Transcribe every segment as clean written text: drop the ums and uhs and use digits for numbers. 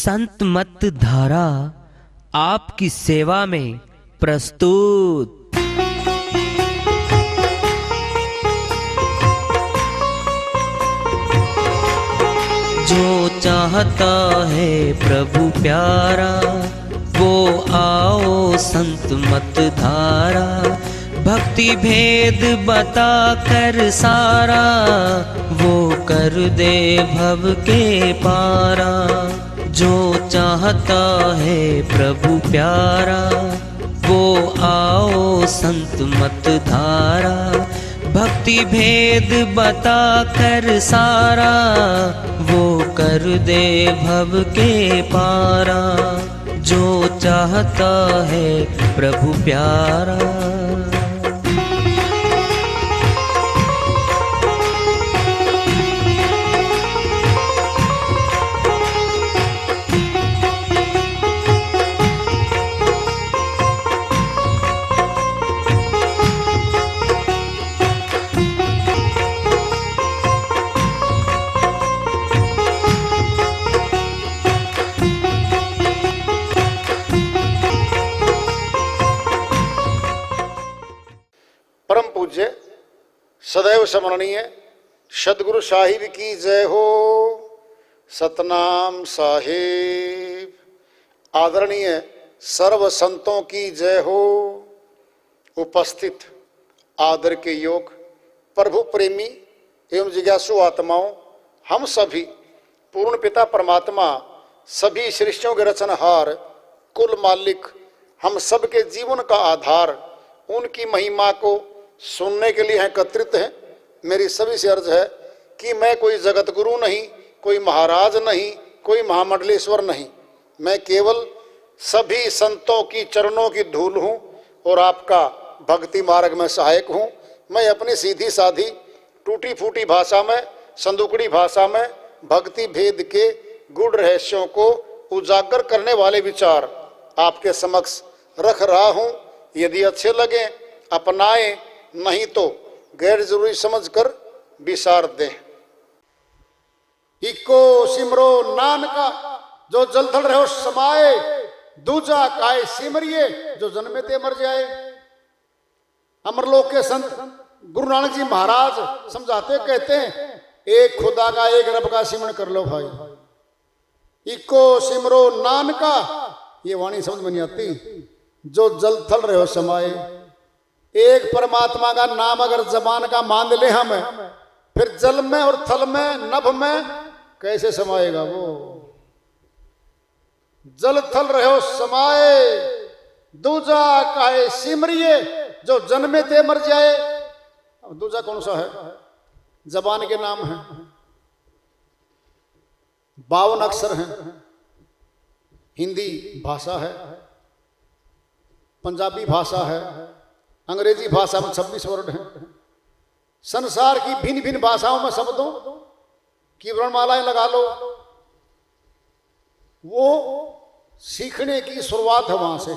संत मत धारा आपकी सेवा में प्रस्तुत। जो चाहता है प्रभु प्यारा वो आओ संत मत धारा, भक्ति भेद बता कर सारा वो कर दे भव के पारा। जो चाहता है प्रभु प्यारा वो आओ संत मत धारा, भक्ति भेद बता कर सारा वो कर दे भव के पारा। जो चाहता है प्रभु प्यारा। परम पूज्य सदैव स्मरणीय सदगुरु साहिब की जय हो। सतनाम साहिब। आदरणीय सर्व संतों की जय हो। उपस्थित आदर के योग प्रभु प्रेमी एवं जिज्ञासु आत्माओं, हम सभी पूर्ण पिता परमात्मा सभी सृष्टियों के रचनहार कुल मालिक हम सबके जीवन का आधार उनकी महिमा को सुनने के लिए एकत्रित हैं। मेरी सभी से अर्ज है कि मैं कोई जगत गुरु नहीं, कोई महाराज नहीं, कोई महामंडलेश्वर नहीं, मैं केवल सभी संतों की चरणों की धूल हूँ और आपका भक्ति मार्ग में सहायक हूँ। मैं अपनी सीधी साधी टूटी फूटी भाषा में, संदुकड़ी भाषा में भक्ति भेद के गूढ़ रहस्यों को उजागर करने वाले विचार आपके समक्ष रख रहा हूँ। यदि अच्छे लगे अपनाएं, नहीं तो गैर जरूरी समझकर विसार दें। इको सिमरो नानका जो जलथल रहो समाए, दूजा काय सिमरिए जो जन्मे ते मर जाए। अमरलोक के संत गुरु नानक जी महाराज समझाते कहते हैं, एक खुदा का एक रब का सिमरन कर लो भाई। इको सिमरो नानका, ये वाणी समझ में नहीं आती। जो जलथल रहो समाए, एक परमात्मा का नाम अगर जबान का मान ले हम, फिर जल में और थल में नभ में कैसे समाएगा वो। जल थल रहो समाए, दूजा काहे सिमरिए जो जन्मे ते मर जाए। अब दूजा कौन सा है? जबान के नाम है, 52 अक्षर हैं। हिंदी भाषा है, पंजाबी भाषा है, अंग्रेजी भाषा में 26 वर्ड हैं। संसार की भिन्न भिन्न भाषाओं में शब्दों की वर्णमालाएं लगा लो। वो सीखने की शुरुआत है, वहां से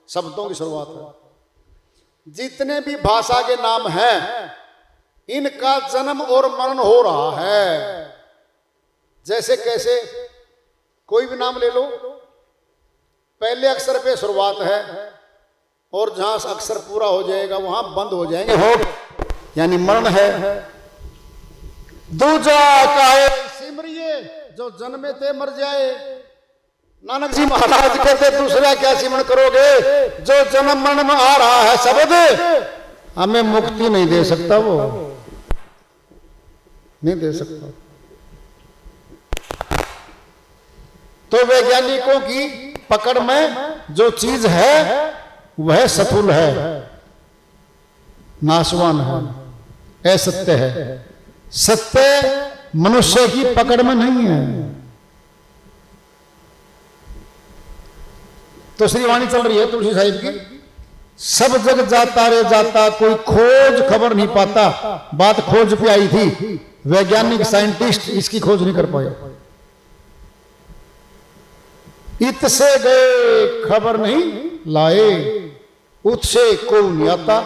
शब्दों की शुरुआत है। जितने भी भाषा के नाम हैं इनका जन्म और मरण हो रहा है। जैसे कैसे, कोई भी नाम ले लो, पहले अक्षर पे शुरुआत है और जहां अक्षर पूरा हो जाएगा वहां बंद हो जाएंगे, होठ यानी मरण है। दूजा काहे सिमरिए जो जन्मे ते मर जाए। नानक जी महाराज कहते दूसरा क्या सिमरण करोगे, जो जन्म मरण में आ रहा है शब्द हमें मुक्ति नहीं दे सकता, वो नहीं दे सकता। तो वैज्ञानिकों की पकड़ में जो चीज है वह सतुल है, नाशवान है, असत्य है। सत्य मनुष्य की पकड़ में नहीं है। तो श्रीवाणी चल रही है तुलसी साहिब की, सब जग जाता रे जाता कोई खोज खबर नहीं पाता। बात खोज पे आई थी, वैज्ञानिक साइंटिस्ट इसकी खोज नहीं कर पाए। इत से गए खबर नहीं लाए, उत से को नहीं आता।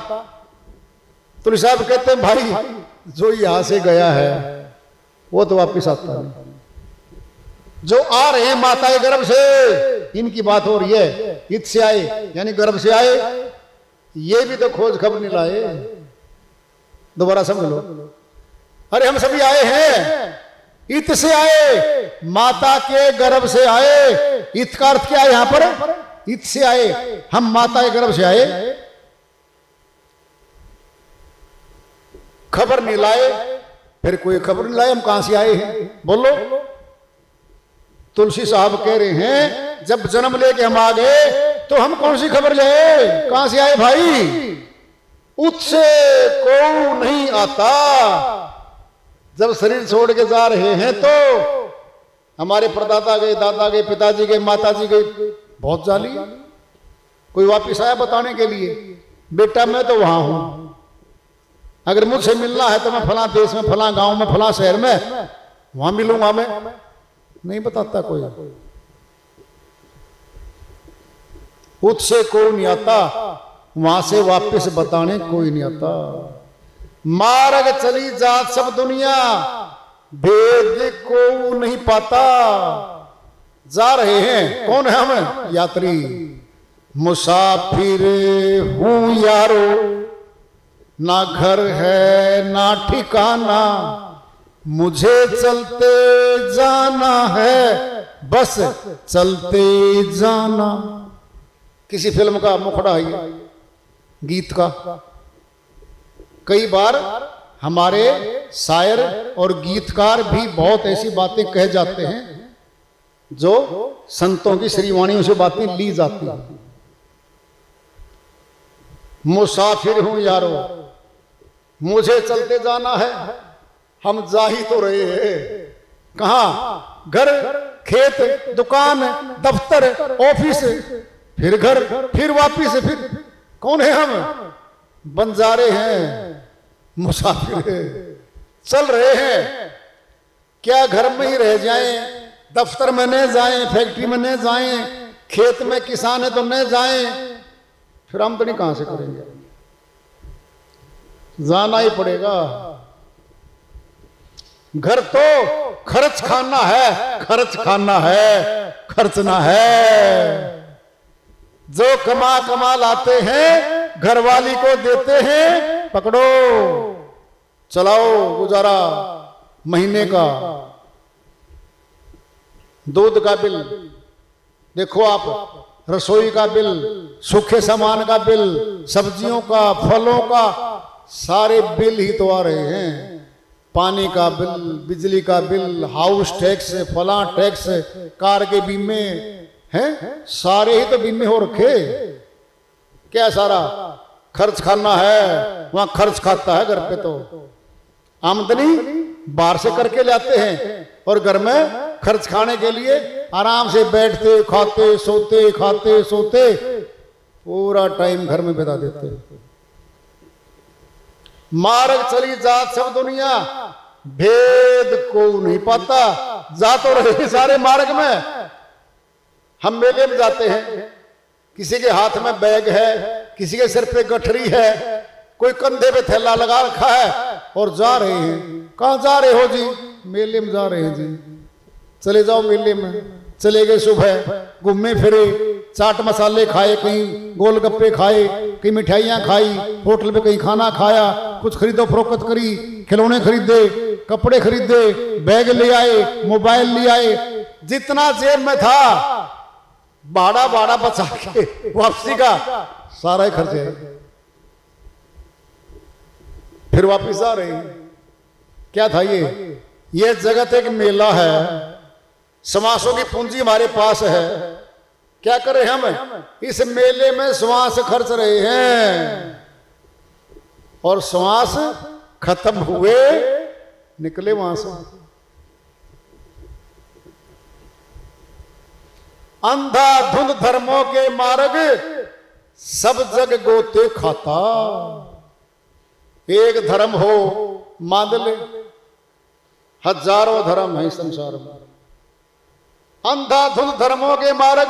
तुलसी साहब कहते हैं भाई जो यहां से गया है वो तो वापिस आता नहीं। जो आ रहे हैं माता के गर्भ से, इनकी बात हो रही है। इत से आए यानी गर्भ से आए, ये भी तो खोज खबर नहीं लाए। दोबारा समझ लो, अरे हम सभी आए हैं, इत से आए, माता के गर्भ से आए। इत का अर्थ क्या है यहां पर? इत से आए, हम माता के गर्भ से आए, खबर नहीं लाए। फिर कोई खबर नहीं लाए, हम कहां से आए हैं? बोलो। तुलसी साहब कह रहे हैं जब जन्म लेके हम आ गए तो हम कौन सी खबर ले? कहां से आए भाई? उससे को नहीं आता। जब शरीर छोड़ के जा रहे हैं तो हमारे परदादा गए, दादा गए, पिताजी गए, माताजी गए, बहुत जाली। कोई वापिस आया बताने के लिए, बेटा मैं तो वहां हूं, अगर मुझसे मिलना है तो मैं फला देश में, फला गांव में, फला शहर में वहां मिलूंगा। मैं नहीं बताता कोई। उससे कोई नहीं आता, वहां से वापस बताने कोई नहीं आता। मार्ग चली जात सब दुनिया, भेद को नहीं पाता। जा रहे हैं, कौन है हम? यात्री, मुसाफिर हूं यारो, ना घर है ना ठिकाना, मुझे चलते जाना है, बस चलते जाना। किसी फिल्म का मुखड़ा है, गीत का। कई बार हमारे शायर और गीतकार भी बहुत ऐसी बातें कह जाते हैं जो संतों की श्रीवाणियों से बातें ली जाती हैं। मुसाफिर हूं यारो, मुझे चलते जाना है। हम जा ही तो रहे हैं, कहां? घर, खेत, दुकान, दफ्तर, ऑफिस, फिर घर, फिर वापिस, फिर कौन है हम? बंजारे हैं, मुसाफिर चल रहे हैं। क्या घर में ही रह जाएं, दफ्तर में न जाएं, फैक्ट्री में न जाएं, खेत में किसान है तो न जाएं, फिर आमदनी कहां से करेंगे? जाना ही पड़ेगा। घर तो खर्च खाना है, खर्च खाना है, खर्चना है। जो कमा कमा लाते हैं घरवाली को देते हैं, पकड़ो चलाओ गुजारा महीने का। दूध का बिल देखो आप, रसोई का बिल, सूखे सामान का बिल, सब्जियों का, फलों का, सारे बिल ही तो आ रहे हैं। पानी का बिल, बिजली का बिल, हाउस टैक्स, फला टैक्स, कार के बीमे हैं, सारे ही तो बीमे हो रखे। क्या सारा खर्च खाना है, वहां खर्च खाता है। घर पे तो आमदनी बाहर से करके लाते हैं और घर में खर्च खाने के लिए आराम से बैठते, खाते, सोते, खाते, सोते, पूरा टाइम घर में बिता देते। मार्ग चली जात सब दुनिया, भेद को नहीं पाता। जा तो रहे सारे मार्ग में। हम मेले में जाते हैं, किसी के हाथ में बैग है, किसी के सिर पे गठरी है, कोई कंधे पे थैला लगा रखा है और जा रहे हैं। कहां जा रहे हो जी? मेले में जा रहे हैं जी। चले जाओ मेले में। चले गए सुबह, घूमे फिरे, चाट मसाले खाए, कहीं गोलगप्पे खाए, कहीं मिठाइयां खाई, होटल पे कहीं खाना खाया, कुछ खरीदो फरोख्त करी, खिलौने खरीदे, कपड़े खरीदे, बैग ले आए, मोबाइल ले आए, जितना जेब में था भाड़ा भाड़ा बचा के वापसी का सारा ही खर्च है। फिर वापिस आ रहे हैं। क्या था ये जगत एक मेला है, समासों की पूंजी हमारे पास है। क्या करें हम? इस मेले में श्वास खर्च रहे हैं और श्वास खत्म हुए निकले वहां से। अंधाधुंध धर्मों के मार्ग सब जग गोते खाता। एक धर्म हो मान ले, हजारों धर्म है संसार में। अंधाधुंध धर्मों के मार्ग,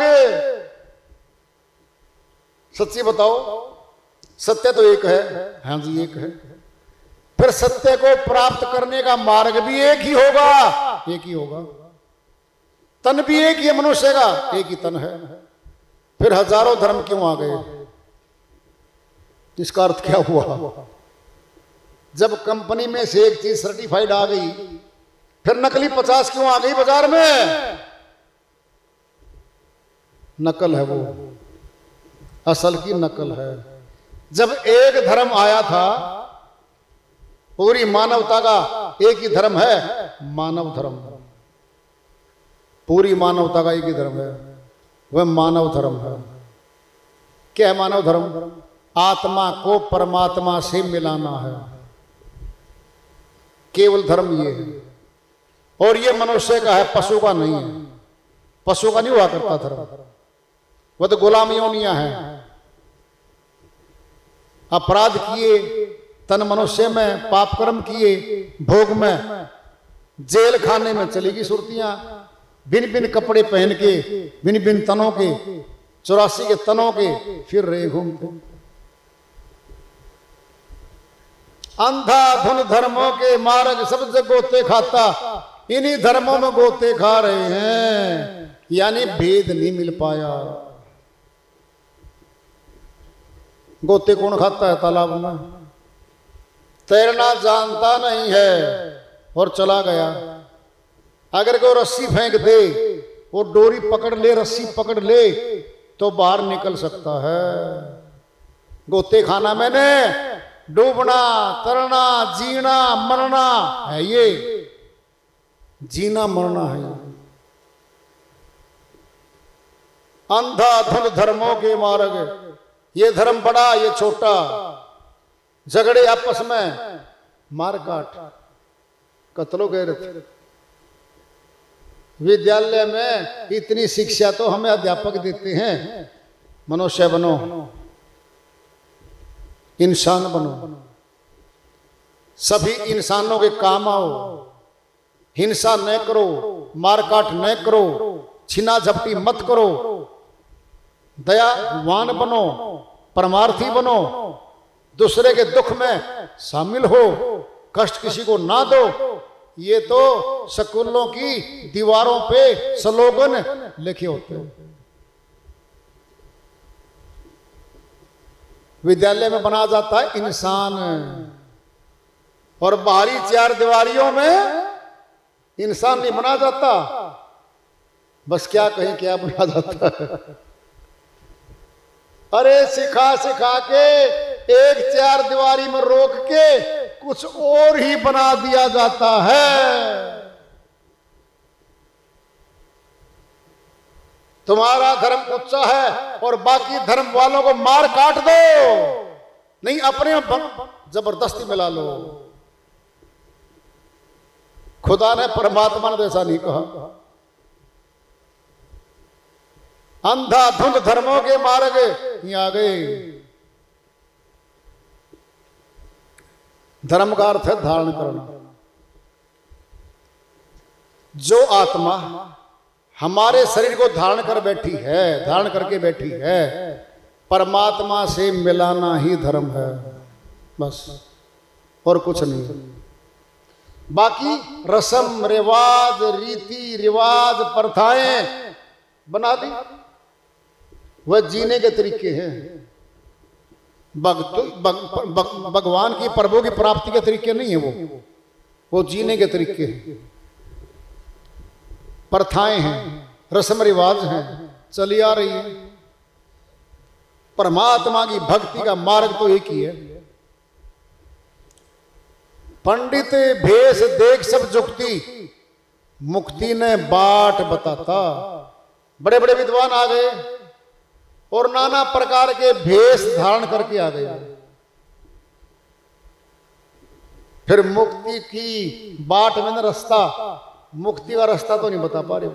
सच्ची बताओ, सत्य तो एक है। हाँ जी एक है। फिर सत्य को प्राप्त करने का मार्ग भी एक ही होगा, एक ही होगा। तन भी एक ही है मनुष्य का, एक ही तन है, फिर हजारों धर्म क्यों आ गए? इसका अर्थ क्या हुआ? जब कंपनी में से एक चीज सर्टिफाइड आ गई, फिर नकली 50 क्यों आ गई बाजार में? नकल है वो, असल की नकल है। जब एक धर्म आया था, पूरी मानवता का एक ही धर्म है, मानव धर्म। पूरी मानवता का एक ही धर्म है, वह मानव धर्म है। क्या है मानव धर्म? आत्मा को परमात्मा से मिलाना है, केवल धर्म ये है। और ये मनुष्य का है, पशु का नहीं है। पशु का नहीं हुआ करता धर्म, वह तो गुलाम योनियां हैं। अपराध किए तन मनुष्य में, पाप कर्म किए भोग में, जेल खाने में चलेगी सुरतियां, बिन बिन कपड़े पहन के, बिन बिन तनों के, 84 के तनों के फिर रहे घूमते। अंधाधुन धर्मों के मार्ग सब जग गोते खाता, इन्हीं धर्मों में गोते खा रहे हैं, यानी भेद नहीं मिल पाया। गोते कौन खाता है तालाब में? तैरना जानता नहीं है और चला गया। अगर कोई रस्सी फेंक दे, वो डोरी पकड़ ले, रस्सी पकड़ ले, तो बाहर निकल सकता है। गोते खाना मैंने डूबना, तरना, जीना, मरना है ये। जीना मरना है ये। अंधाधुन धर्मों के मार्ग, ये धर्म बड़ा, ये छोटा, झगड़े आपस में, मार काट, कत्लो गैरत। विद्यालय में इतनी शिक्षा तो हमें अध्यापक देते हैं, मनुष्य बनो, इंसान बनो, सभी इंसानों के काम आओ, हिंसा न करो, मारकाट न करो, छीना झपटी मत करो, दयावान बनो, परमार्थी बनो, दूसरे के दुख में शामिल हो, कष्ट किसी को ना दो। ये तो स्कूलों की दीवारों पे स्लोगन लिखे होते हैं। विद्यालय में बना जाता है इंसान, और बाहरी 4 दीवारियों में इंसान नहीं बना जाता। बस क्या कहें, क्या बना जाता है? अरे सिखा सिखा के एक 4 दीवारी में रोक के कुछ और ही बना दिया जाता है। तुम्हारा धर्म ऊंचा है और बाकी धर्म वालों को मार काट दो, नहीं अपने जबरदस्ती मिला लो। खुदा ने, परमात्मा ने ऐसा नहीं कहा। अंधाधुंध धर्मों के मार्ग ही आ गए। धर्म का अर्थ है धारण करना। जो आत्मा हमारे शरीर को धारण कर बैठी है, धारण करके बैठी है, परमात्मा से मिलाना ही धर्म है, बस, और कुछ नहीं। बाकी रस्म रिवाज, रीति रिवाज, प्रथाएं बना दी, वह जीने के तरीके हैं। भगवान की, प्रभु की प्राप्ति के तरीके नहीं है वो जीने के तरीके हैं। प्रथाएं हैं, रस्म रिवाज हैं, चली आ रही है। परमात्मा की भक्ति का मार्ग तो एक ही है। पंडित भेष देख सब जुक्ति, मुक्ति ने बाट बताता। बड़े बड़े विद्वान आ गए और नाना प्रकार के भेष धारण करके आ गए, फिर मुक्ति की बाट में न रास्ता, मुक्ति का रास्ता तो नहीं बता पा रहे।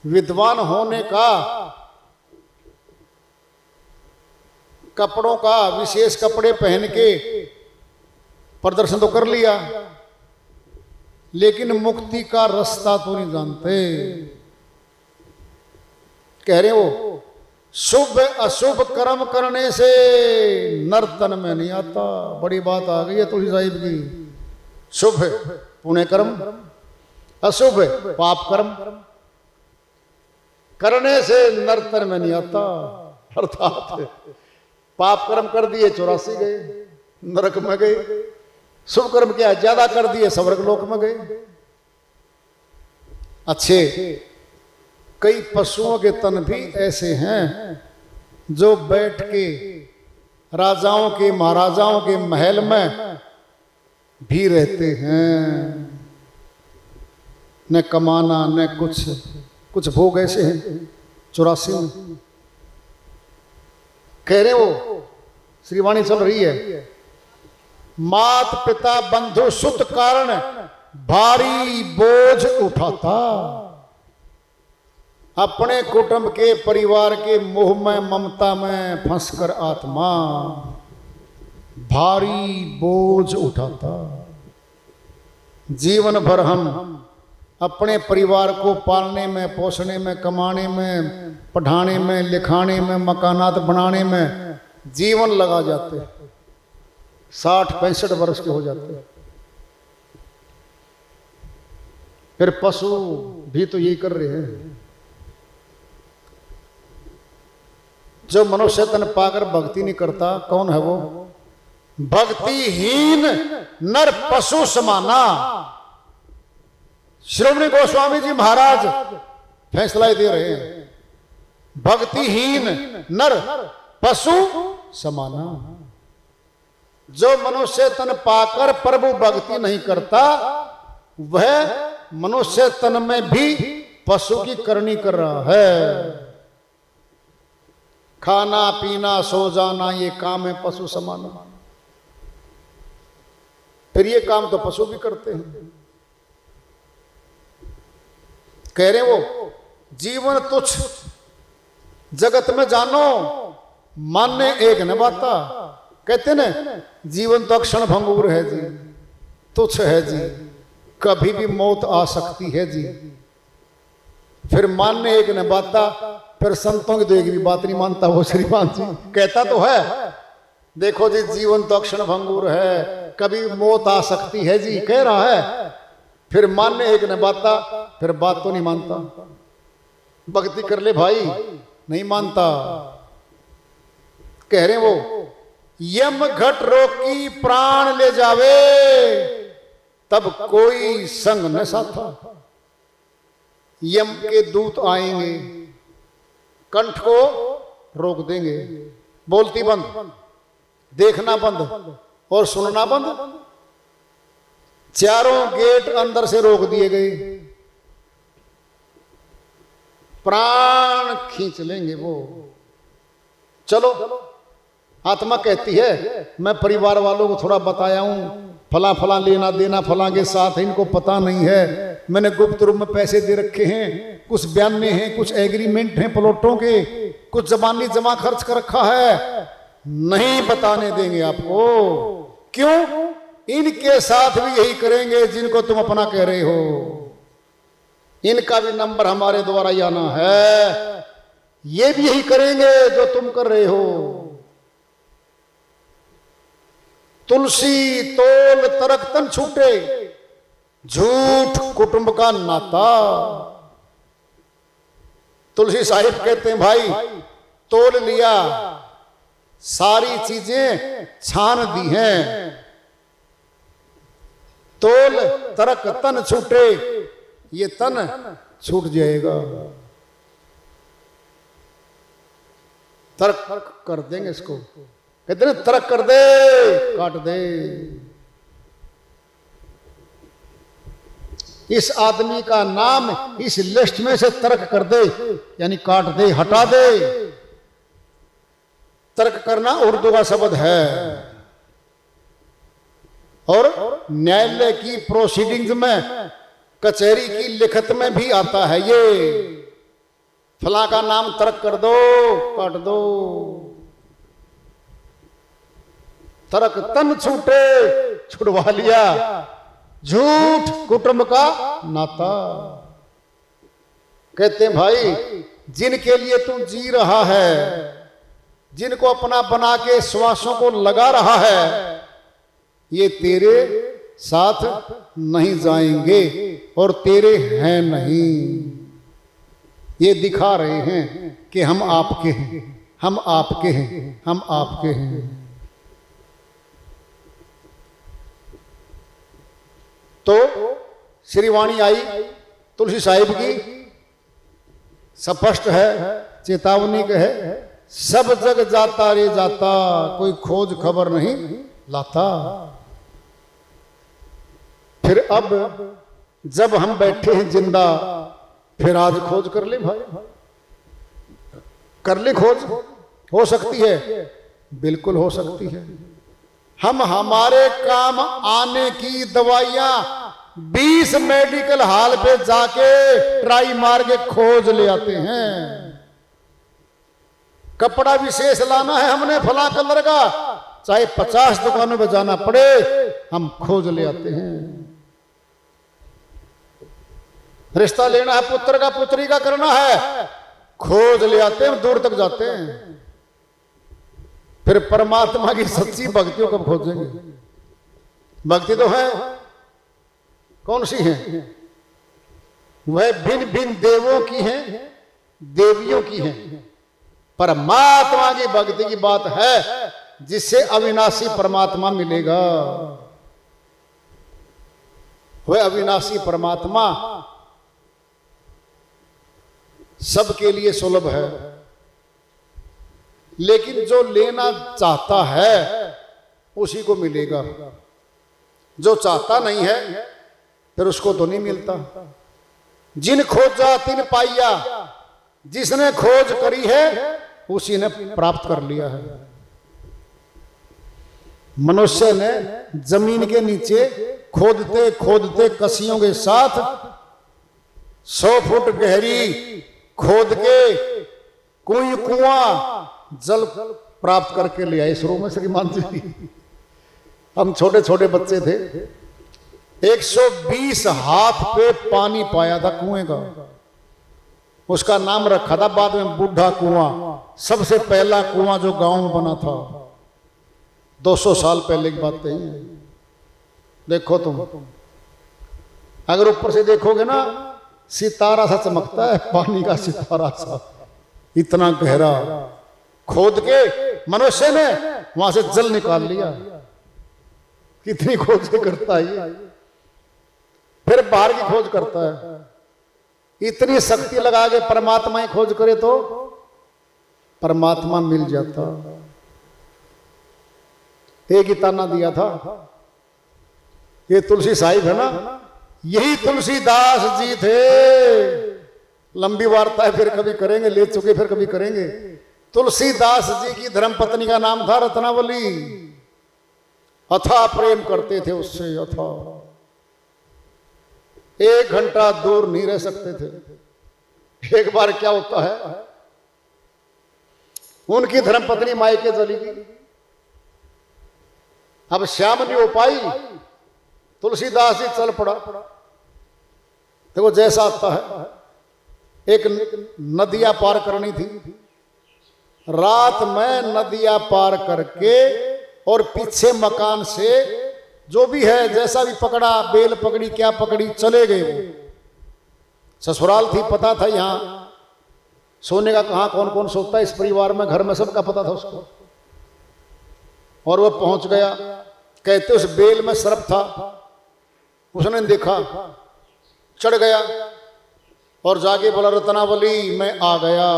विद्वान होने का, कपड़ों का, विशेष कपड़े पहन के प्रदर्शन तो कर लिया, लेकिन मुक्ति का रास्ता तो नहीं जानते। कह रहे हो शुभ अशुभ कर्म करने से नर्तन में नहीं आता। बड़ी बात आ गई है तुलसी साहिब की। शुभ पुण्य कर्म, अशुभ पाप कर्म करने से नर्तन में नहीं आता, अर्थात पाप कर्म कर दिए 84 गए, नरक में गए। शुभ कर्म क्या ज्यादा कर दिए, स्वर्ग लोक में गए। अच्छे कई पशुओं के तन भी ऐसे हैं जो बैठ के राजाओं के महाराजाओं के महल में भी रहते हैं, न कमाना न कुछ भोग ऐसे हैं 84 में। कह रहे वो श्रीवाणी चल रही है, मात पिता बंधु सुत कारण भारी बोझ उठाता, अपने कुटुंब के परिवार के मोह में ममता में फंसकर आत्मा भारी बोझ उठाता। जीवन भर हम अपने परिवार को पालने में, पोसने में, कमाने में, पढ़ाने में, लिखाने में, मकानात बनाने में जीवन लगा जाते, 60-65 वर्ष के हो जाते। फिर पशु भी तो यही कर रहे हैं। जो मनुष्य तन पाकर भक्ति नहीं करता, कौन है वो? भक्तिहीन नर पशु समाना। श्रोमणी गोस्वामी जी महाराज फैसला दे रहे हैं, भक्तिहीन नर पशु समाना। जो मनुष्य तन पाकर प्रभु भक्ति नहीं करता, वह मनुष्य तन में भी पशु की करनी कर रहा है। खाना पीना सो जाना ये काम है पशु समाना। फिर ये काम तो पशु भी करते हैं। कह रहे वो जीवन तुच्छ जगत में जानो, मानने एक न बाता। कहते न जीवन तो क्षण भंगुर है जी, तुच्छ है जी, कभी भी मौत आ सकती है जी। फिर मानने एक न बाता, फिर संतों की तो एक भी बात नहीं मानता वो श्रीमान जी। कहता तो है देखो जी जीवन तो क्षण भंगुर है, कभी मौत आ सकती है जी, कह रहा है। फिर मानने एक न बाता, फिर बात तो नहीं मानता। भक्ति कर ले भाई, नहीं मानता। कह रहे वो यम घट रोकी प्राण ले जावे, तब कोई संग न साथा। यम के दूत आएंगे, कंठ को रोक देंगे, बोलती बंद, देखना बंद और सुनना बंद। चारों गेट अंदर से रोक दिए गए, प्राण खींच लेंगे वो। चलो आत्मा कहती है मैं परिवार वालों को थोड़ा बताया हूं, फला फला लेना देना फला के साथ है, इनको पता नहीं है, मैंने गुप्त रूप में पैसे दे रखे हैं, कुछ बयाने हैं, कुछ एग्रीमेंट हैं प्लॉटों के, कुछ जबानी जमा खर्च कर रखा है, नहीं बताने देंगे आपको। क्यों? इनके साथ भी यही करेंगे जिनको तुम अपना कह रहे हो। इनका भी नंबर हमारे द्वारा ही आना है, ये भी यही करेंगे जो तुम कर रहे हो। तुलसी तोल तरक तन छूटे, झूठ कुटुंब का नाता। तुलसी साहिब कहते हैं भाई तोल लिया, सारी चीजें छान दी हैं, तोल तरक तन छूटे, ये तन छूट जाएगा। तर्क कर देंगे इसको, कहते हैं तर्क कर दे, काट दे। इस आदमी का नाम इस लिस्ट में से तर्क कर दे, यानी काट दे, हटा दे। तर्क करना उर्दू का शब्द है और न्यायालय की प्रोसीडिंग्स में, कचहरी की लिखत में भी आता है ये। फला का नाम तर्क कर दो, काट दो। तर्क तन छूटे, छुड़वा लिया, झूठ कुटुंब का नाता। कहते हैं भाई जिनके लिए तू जी रहा है, जिनको अपना बना के श्वासों को लगा रहा है, ये तेरे साथ नहीं जाएंगे और तेरे हैं नहीं। ये दिखा रहे हैं कि हम आपके हैं, हम आपके हैं, हम आपके हैं। तो श्री वाणी आई तुलसी साहिब की, स्पष्ट है, चेतावनी का है, सब जग जाता रे जाता, कोई खोज खबर नहीं लाता। फिर अब जब हम बैठे हैं जिंदा, फिर आज खोज कर ले भाई, कर ले खोज। हो सकती है, बिल्कुल हो सकती है। हम हमारे काम आने की दवाइयां 20 मेडिकल हॉल पे जाके ट्राई मार के खोज ले आते हैं। कपड़ा विशेष लाना है हमने फला कलर का, चाहे 50 दुकानों पे जाना पड़े, हम खोज ले आते हैं। रिश्ता लेना है पुत्र का, पुत्री का करना है, खोज ले आते हैं, दूर तक जाते हैं। फिर परमात्मा की सच्ची भक्तियों कब खोजेंगे? भक्ति तो है, कौन सी है? वह भिन्न भिन्न देवों की है, देवियों की है। परमात्मा की भक्ति की बात है जिससे अविनाशी परमात्मा मिलेगा। वह अविनाशी परमात्मा सबके लिए सुलभ है, लेकिन जो लेना चाहता है उसी को मिलेगा। जो चाहता नहीं है फिर उसको तो नहीं मिलता। जिन खोजा तिन पाइया, जिसने खोज करी है उसी ने प्राप्त कर लिया है। मनुष्य ने जमीन के नीचे खोदते खोदते कसियों के साथ 100 फुट गहरी खोद के कुआं जल प्राप्त करके ले आए शुरू में श्रीमान जी। हम छोटे छोटे बच्चे थे, 120 हाथ पे पानी पाया था कुएं का। उसका नाम रखा था बाद में बूढ़ा कुआं। सबसे पहला कुआं जो गांव में बना था, 200 साल पहले की बात है। देखो तुम अगर ऊपर से देखोगे ना, सितारा सा चमकता है, पानी का सितारा सा, इतना गहरा खोद के मनुष्य ने वहां से जल निकाल लिया। कितनी खोज करता है ये। फिर बाहर की खोज करता है। इतनी शक्ति लगा के परमात्मा ही खोज करे तो परमात्मा मिल जाता। एक ही ताना दिया था, ये तुलसी साहिब है ना, यही तुलसीदास जी थे। लंबी वार्ता है, फिर कभी करेंगे, ले चुके फिर कभी करेंगे। तुलसीदास जी की धर्मपत्नी का नाम था रत्नावली। अथा प्रेम करते थे उससे, अथा। 1 घंटा दूर नहीं रह सकते थे। एक बार क्या होता है, उनकी धर्मपत्नी मायके चली गई। अब श्याम नहीं हो पाई, तुलसीदास जी चल पड़ा। देखो जैसा आता है, एक नदियां पार करनी थी। रात में नदियां पार करके और पीछे मकान से जो भी है जैसा भी पकड़ा, बेल पकड़ी क्या पकड़ी, चले गए। वो ससुराल थी, पता था यहां सोने का कहां कौन कौन सोता है इस परिवार में, घर में सबका पता था उसको। और वो पहुंच गया। कहते उस बेल में सर्प था, उसने देखा, चढ़ गया और जाके बोला रत्नावली मैं आ गया।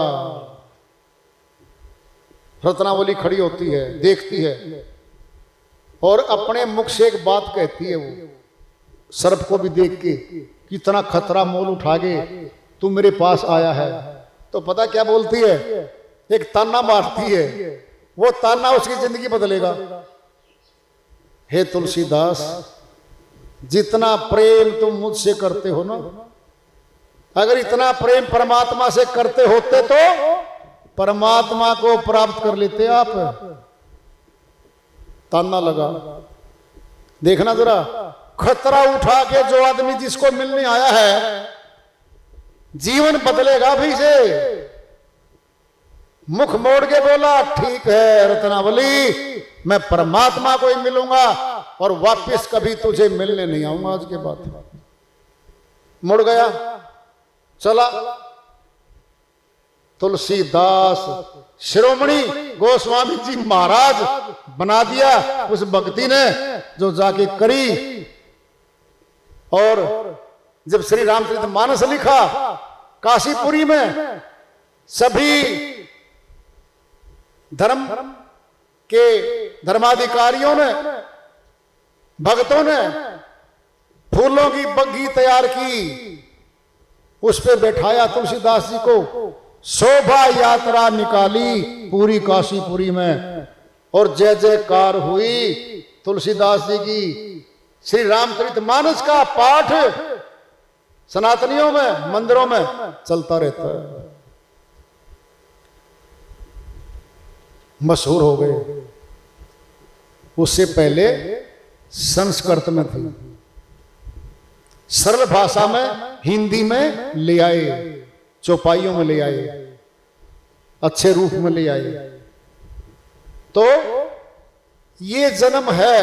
रत्नावली खड़ी होती है, देखती है और अपने मुख से एक बात कहती है। वो सर्प को भी देख के, कितना खतरा मोल उठा के तू मेरे पास आया है। तो पता क्या बोलती है, एक ताना मारती है। वो ताना उसकी जिंदगी बदलेगा। हे तुलसीदास, जितना प्रेम तुम मुझसे करते हो ना, अगर इतना प्रेम परमात्मा से करते होते तो परमात्मा को प्राप्त कर लेते आप। ताना लगा। देखना जरा, खतरा उठा के जो आदमी जिसको मिलने आया है, जीवन बदलेगा भी से। मुख मोड़ के बोला, ठीक है रत्नावली, मैं परमात्मा को ही मिलूंगा और वापस कभी तुझे मिलने नहीं आऊंगा आज के बाद। मुड़ गया, चला। तुलसीदास शिरोमणि गोस्वामी जी महाराज बना दिया उस भक्ति ने जो जाके करी। और जब श्री रामचरितमानस लिखा काशीपुरी में, सभी धर्म के धर्माधिकारियों ने, भक्तों ने फूलों की बग्घी तैयार की, उस पे बैठाया तुलसीदास जी को, शोभा यात्रा निकाली पूरी काशीपुरी में, और जय जयकार हुई तुलसीदास जी की। श्री रामचरितमानस का पाठ सनातनियों में, मंदिरों में चलता रहता है, मशहूर हो गए। उससे पहले संस्कृत में थी, सरल भाषा में हिंदी में ले आए, चौपाइयों में ले आए, अच्छे रूप में ले आए। तो ये जन्म है,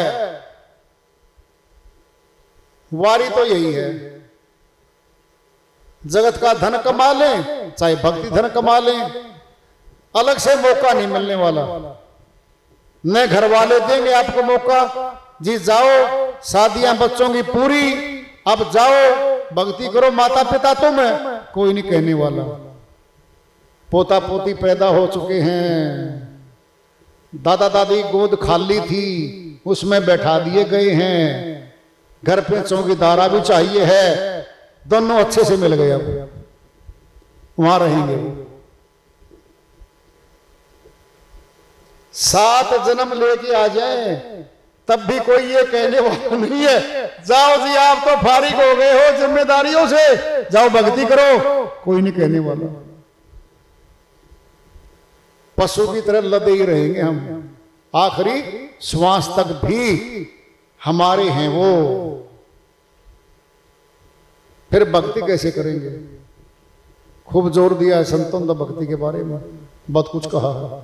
वारी तो यही है, जगत का धन कमा लें चाहे भक्ति धन कमा लें, अलग से मौका नहीं मिलने वाला। न घर वाले देंगे आपको मौका, जी जाओ शादियां बच्चों की पूरी, अब जाओ भक्ति करो, माता पिता तो मैं कोई नहीं कहने वाला। पोता पोती पैदा हो चुके हैं, दादा दादी गोद खाली थी उसमें बैठा दिए गए हैं, घर पे चौकीदारा भी चाहिए है, दोनों अच्छे से मिल गए, अब वहां रहेंगे। 7 जन्म लेके आ जाए तब भी कोई ये कहने वाला नहीं है, जाओ जी आप तो फारिग हो गए हो जिम्मेदारियों से, जाओ भक्ति करो, कोई नहीं कहने वाला। पशु की तरह लदे ही रहेंगे हम, आखिरी श्वास तक भी हमारे हैं वो। फिर भक्ति कैसे करेंगे? खूब जोर दिया है संतों ने भक्ति के बारे में, बहुत कुछ कहा है।